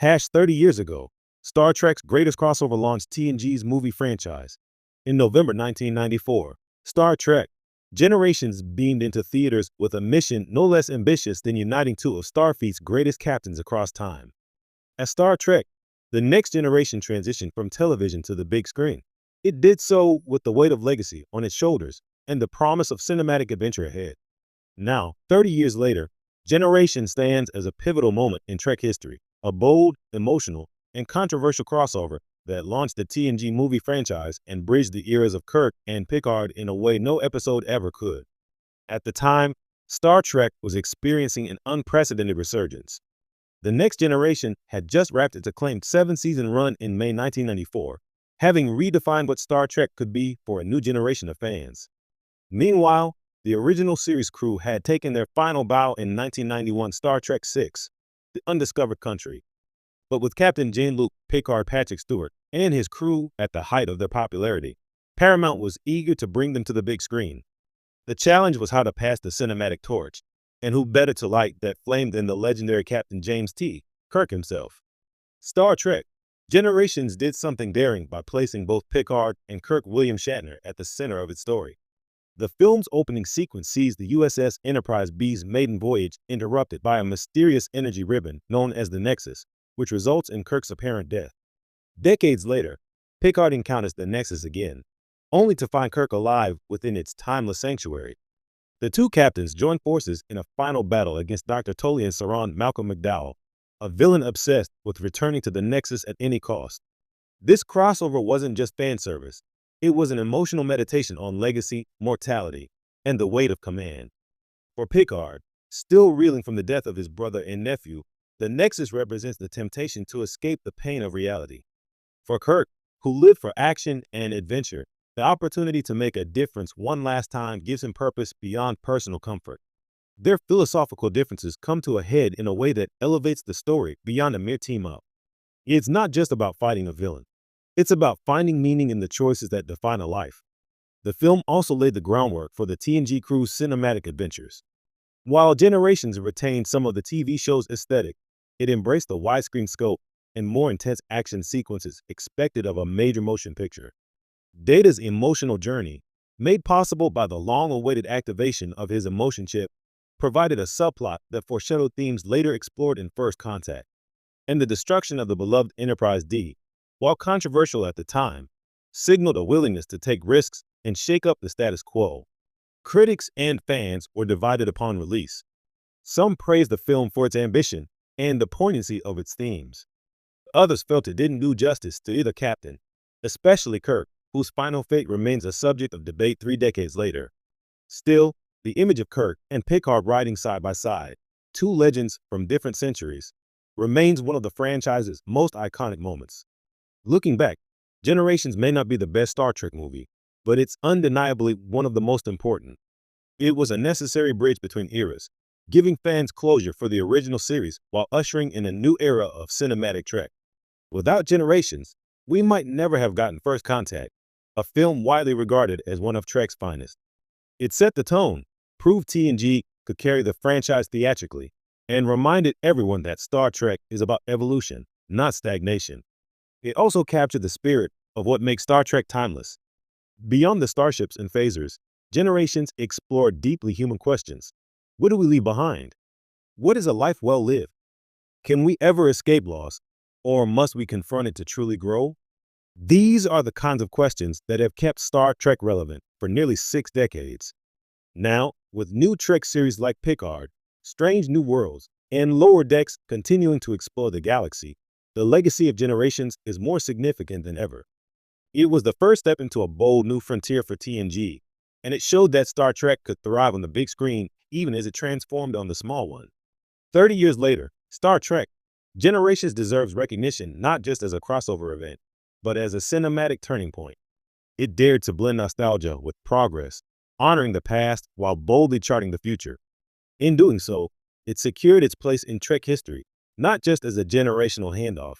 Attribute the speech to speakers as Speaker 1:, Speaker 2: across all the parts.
Speaker 1: 30 years ago, Star Trek's greatest crossover launched TNG's movie franchise. In November 1994, Star Trek Generations beamed into theaters with a mission no less ambitious than uniting two of Starfleet's greatest captains across time. As Star Trek, the next generation transitioned from television to the big screen. It did so with the weight of legacy on its shoulders and the promise of cinematic adventure ahead. Now, 30 years later, Generation stands as a pivotal moment in Trek history, a bold, emotional, and controversial crossover that launched the TNG movie franchise and bridged the eras of Kirk and Picard in a way no episode ever could. At the time, Star Trek was experiencing an unprecedented resurgence. The Next Generation had just wrapped its acclaimed seven-season run in May 1994, having redefined what Star Trek could be for a new generation of fans. Meanwhile, the original series crew had taken their final bow in 1991 Star Trek VI, The Undiscovered Country. But with Captain Jean-Luc Picard Patrick Stewart and his crew at the height of their popularity, Paramount was eager to bring them to the big screen. The challenge was how to pass the cinematic torch, and who better to light that flame than the legendary Captain James T. Kirk himself. Star Trek Generations did something daring by placing both Picard and Kirk William Shatner at the center of its story. The film's opening sequence sees the USS Enterprise B's maiden voyage interrupted by a mysterious energy ribbon known as the Nexus, which results in Kirk's apparent death. Decades later, Picard encounters the Nexus again, only to find Kirk alive within its timeless sanctuary. The two captains join forces in a final battle against Dr. Tolian Saran Malcolm McDowell, a villain obsessed with returning to the Nexus at any cost. This crossover wasn't just fan service. It was an emotional meditation on legacy, mortality, and the weight of command. For Picard, still reeling from the death of his brother and nephew, the Nexus represents the temptation to escape the pain of reality. For Kirk, who lived for action and adventure, the opportunity to make a difference one last time gives him purpose beyond personal comfort. Their philosophical differences come to a head in a way that elevates the story beyond a mere team-up. It's not just about fighting a villain. It's about finding meaning in the choices that define a life. The film also laid the groundwork for the TNG crew's cinematic adventures. While Generations retained some of the TV show's aesthetic, it embraced the widescreen scope and more intense action sequences expected of a major motion picture. Data's emotional journey, made possible by the long-awaited activation of his emotion chip, provided a subplot that foreshadowed themes later explored in First Contact. And the destruction of the beloved Enterprise D, while controversial at the time, signaled a willingness to take risks and shake up the status quo. Critics and fans were divided upon release. Some praised the film for its ambition and the poignancy of its themes. Others felt it didn't do justice to either captain, especially Kirk, whose final fate remains a subject of debate 3 decades later. Still, the image of Kirk and Picard riding side by side, two legends from different centuries, remains one of the franchise's most iconic moments. Looking back, Generations may not be the best Star Trek movie, but it's undeniably one of the most important. It was a necessary bridge between eras, giving fans closure for the original series while ushering in a new era of cinematic Trek. Without Generations, we might never have gotten First Contact, a film widely regarded as one of Trek's finest. It set the tone, proved TNG could carry the franchise theatrically, and reminded everyone that Star Trek is about evolution, not stagnation. It also captured the spirit of what makes Star Trek timeless. Beyond the starships and phasers, Generations explored deeply human questions. What do we leave behind? What is a life well lived? Can we ever escape loss, or must we confront it to truly grow? These are the kinds of questions that have kept Star Trek relevant for nearly 6 decades. Now, with new Trek series like Picard, Strange New Worlds, and Lower Decks continuing to explore the galaxy, the legacy of Generations is more significant than ever. It was the first step into a bold new frontier for TNG, and it showed that Star Trek could thrive on the big screen even as it transformed on the small one. 30 years later, Star Trek Generations deserves recognition not just as a crossover event, but as a cinematic turning point. It dared to blend nostalgia with progress, honoring the past while boldly charting the future. In doing so, it secured its place in Trek history, not just as a generational handoff,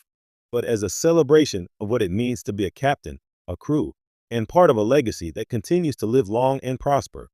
Speaker 1: but as a celebration of what it means to be a captain, a crew, and part of a legacy that continues to live long and prosper.